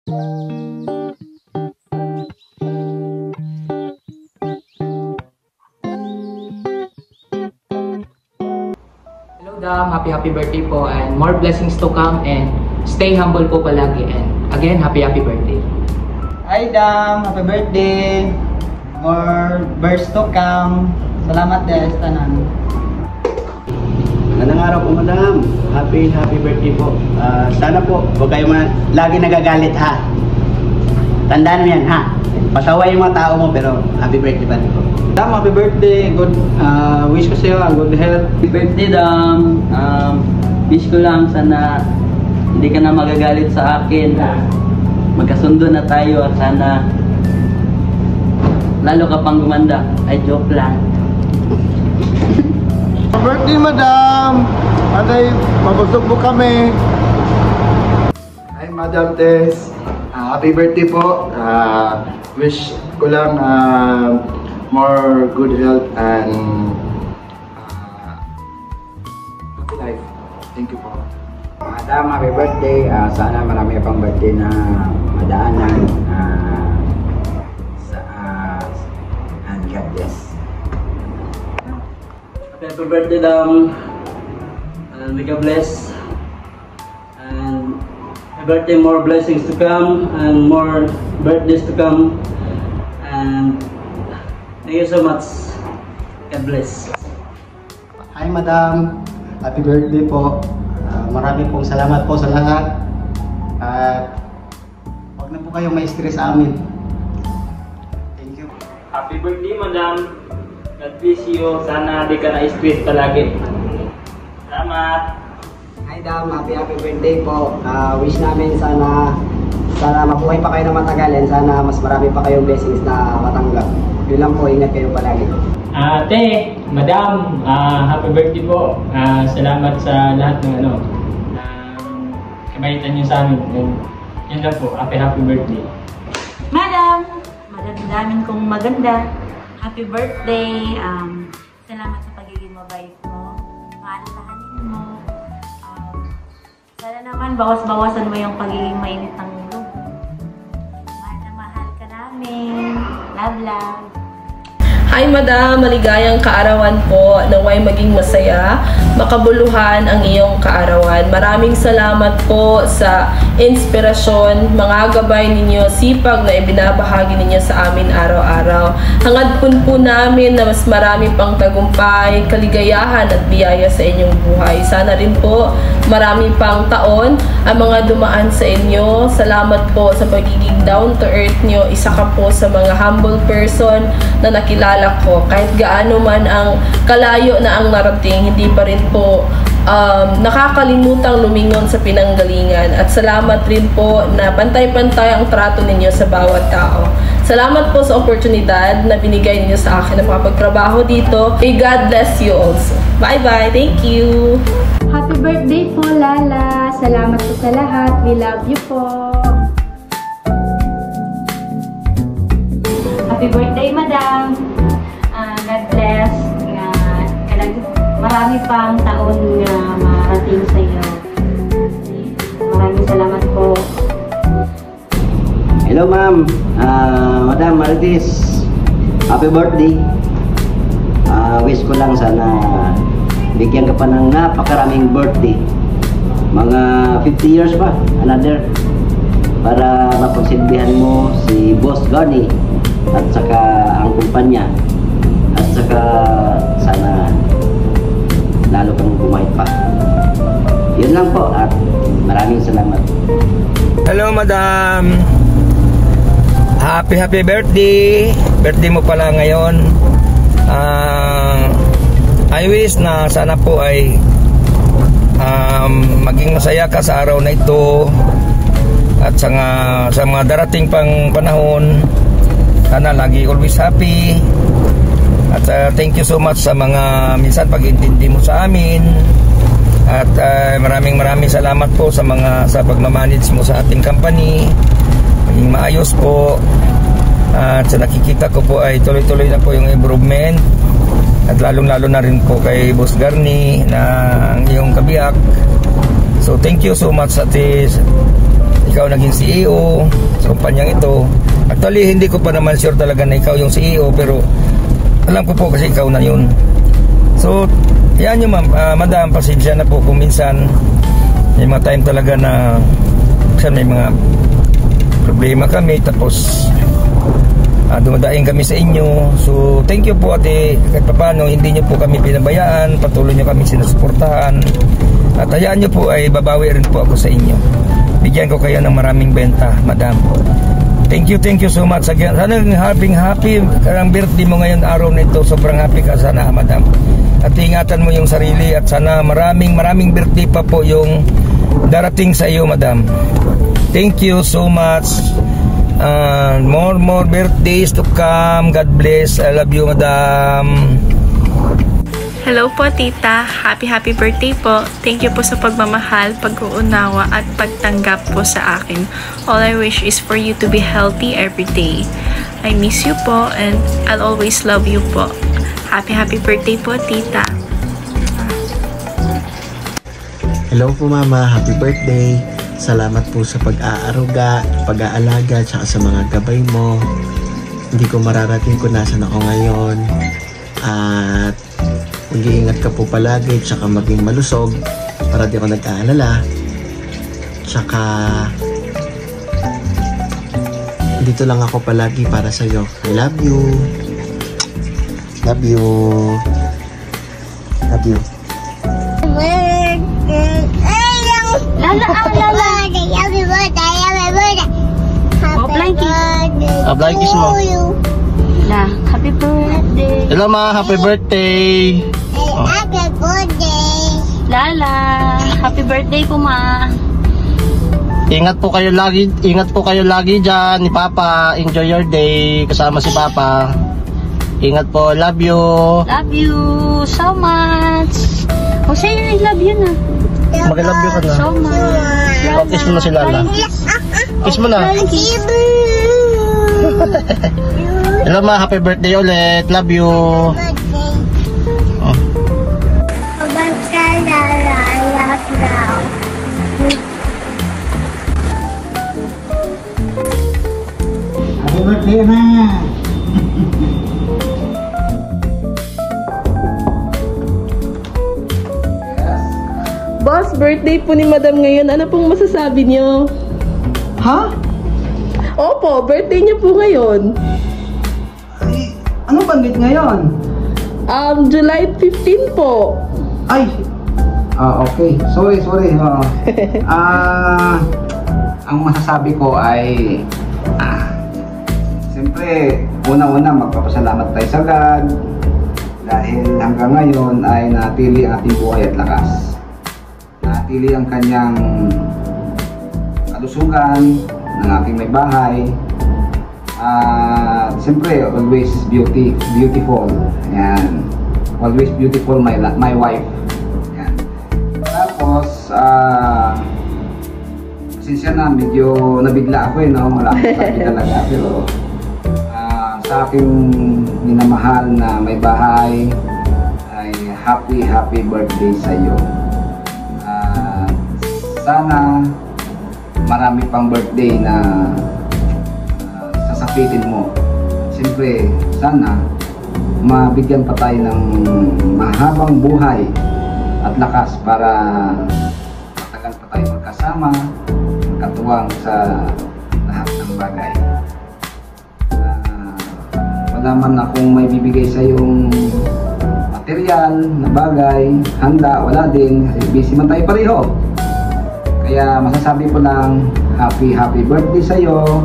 Hello Dam, happy birthday po and more blessings to come and stay humble po palagi and again happy birthday. Hi Dam, happy birthday. More birthdays to come. Salamat dahil sa tanan. Magandang araw po madam. Happy birthday po. Sana po huwag kayo lagi nagagalit ha. Tandaan mo yan ha. Pasaway yung mga tao mo pero happy birthday pa rin po. Dam, happy birthday. Good, wish ko sa iyo good health. Happy birthday Dam. Wish ko lang sana hindi ka na magagalit sa akin. Magkasundo na tayo at sana lalo ka pang gumanda. Ay joke lang. Happy birthday madam. Anay, mabusog mo kami. Hi Madam Tess. Happy birthday po. Wish ko lang more good health and happy life. Thank you po. Madam, happy birthday. Sana marami pang birthday na madaanan. And God bless. Happy birthday Dam. And may God bless. And happy birthday, more blessings to come and more birthdays to come. And thank you so much. God bless. Hi madam. Happy birthday po. Marami pong salamat po sa lahat. At huwag na po kayong ma-stress sa amin. Thank you. Happy birthday, madam. God bless you. Sana di ka na-stress palagi. Salamat. Hi Dam, happy birthday po. Wish namin sana mabuhay pa kayo na matagal and sana mas marami pa kayong blessings na matanggap. Yun lang po, ingat kayo palagi. Ate, madam, happy birthday po. Salamat sa lahat ng kabaitan niyo sa amin. And yun lang po, happy birthday. Madam, madami kong maganda. Happy birthday. Salamat sa pagiging mabait mo. Maalalahanin mo. Sana naman bawas-bawasan mo yung pagiging mainit ng ulo. Mahal na mahal ka namin. Love, love. Hi Madam, maligayang kaarawan po, naway maging masaya, makabuluhan ang iyong kaarawan. Maraming salamat po sa inspirasyon, mga gabay ninyo, sipag na ibinabahagi ninyo sa amin araw-araw. Hangad po namin na mas marami pang tagumpay, kaligayahan at biyaya sa inyong buhay. Sana rin po marami pang taon ang mga dumaan sa inyo. Salamat po sa pagiging down to earth nyo. Isa ka po sa mga humble person na nakilala ko. Kahit gaano man ang kalayo na ang narating, hindi pa rin po nakakalimutang lumingon sa pinanggalingan. At salamat rin po na pantay-pantay ang trato ninyo sa bawat tao. Salamat po sa oportunidad na binigay ninyo sa akin na makapagtrabaho dito. May God bless you also. Bye-bye. Thank you. Happy birthday po, Lala. Salamat po sa lahat. We love you po. Happy birthday, Madam. God bless. Marami pang taon na marating sa iyo. Maraming salamat po. Hello ma'am. Madam Marites. Happy birthday. Wish ko lang sana bigyan ka pa ng napakaraming birthday. Mga 50 years pa. Another. Para mapagsilbihan mo si Boss Garni at saka ang kumpanya. At saka sana lalo kang bumait pa. Yun lang po at maraming salamat. Hello madam. Happy birthday. Birthday mo pala ngayon. I wish na sana po ay maging masaya ka sa araw na ito at sa mga darating pang panahon. Sana lagi always happy. At thank you so much sa mga minsan pag-intindi mo sa amin. At maraming salamat po sa pagmamanage mo sa ating company. Maging maayos po. At sa nakikita ko po ay tuloy-tuloy na po yung improvement. At lalong-lalo na rin po kay Boss Garni na ang iyong kabiyak. So thank you so much, Ate. ikaw naging CEO sa kumpanyang ito. Actually, hindi ko pa naman sure talaga na ikaw yung CEO, pero alam ko po kasi ikaw na yun. So, yan yung madam, pasensya na po kung minsan may mga time talaga na may mga problema kami, tapos dumadaing kami sa inyo. So thank you po ate, kahit paano hindi nyo po kami pinabayaan, patuloy nyo kami sinusuportahan, at hayaan nyo po ay babawi rin po ako sa inyo. Bigyan ko kayo ng maraming benta, madam. Thank you so much again. Sana happy ang birthday mo ngayon, araw na ito. Sobrang happy ka sana, madam. At ingatan mo yung sarili, at sana maraming birthday pa po yung darating sa iyo, madam. Thank you so much. More birthdays to come. God bless. I love you, madam. Hello po, tita. Happy birthday po. Thank you po sa pagmamahal, pag-uunawa at pagtanggap po sa akin. All I wish is for you to be healthy every day. I miss you po and I'll always love you po. Happy birthday po, tita. Hello po, mama. Happy birthday. Salamat po sa pag-aaruga, pag-aalaga, tsaka sa mga gabay mo. Hindi ko mararating kung nasan ako ngayon. At mag-iingat ka po palagi, tsaka maging malusog para di ako nag-aalala. Tsaka dito lang ako palagi para sa'yo. I love you. Love you. Love you. Apply kiss mo. Happy birthday. Hello ma, happy birthday. Happy birthday. Lala, happy birthday po ma. Ingat po kayo lagi dyan ni Papa. Enjoy your day kasama si Papa. Ingat po, love you. Love you so much. Jose, I love you na. Mag-love you ka na. So much. Kiss mo na si Lala. Kiss mo na. Hello ma, happy birthday ulit. Love you. Happy birthday ma. Boss, birthday po ni madam ngayon. Ano pong masasabi niyo? Ha? Opo, birthday niya po ngayon. Ay, ano bandit ngayon? July 15 po. Ay! Okay. Sorry. Ang masasabi ko ay siyempre, una-una magpapasalamat tayo sa God dahil hanggang ngayon ay natili ang ating buhay at lakas. Natili ang kanyang kalusugan ng aking may bahay. Siyempre, always beautiful. Ayan. Always beautiful my wife. Ayan. Tapos, pasensya na, medyo nabigla ako no? Wala akong sabi talaga. Pero, sa aking minamahal na may bahay, ay happy birthday sa iyo. Sana marami pang birthday na sasapitin mo. Siyempre, sana mabigyan pa tayo ng mahabang buhay at lakas para matagal pa tayo magkasama, katuwang sa lahat ng bagay. Wala man akong may bibigay sa yung material na bagay, handa, wala din. Busy man tayo pareho. Kaya masasabi ko lang, happy birthday sa iyo.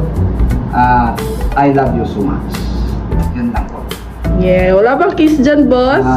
I love you so much. Yun lang po. Yeah, wala bang kiss dyan, boss?